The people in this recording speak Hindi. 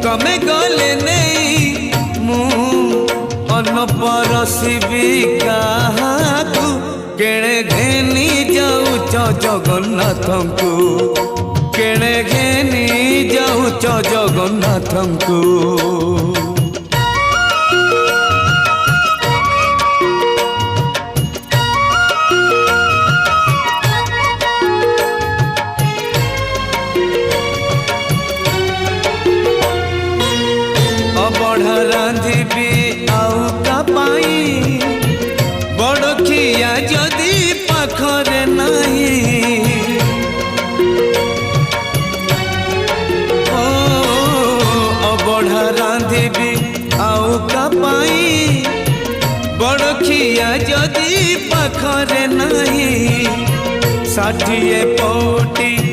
तमे गले नहीं मु अन्न परसिबी काहाकू केणे घेनी जाऊच जगन्नाथंकु केणे घेनी जाऊच जगन्नाथंकु अबढ़ा रांधिबी आउ का पाई बड़खिया जदि पाखरे नहीं ओ अबढ़ा रांधिबी आउ का पाई बड़खिया जदि पाखरे नहीं 60 पौटी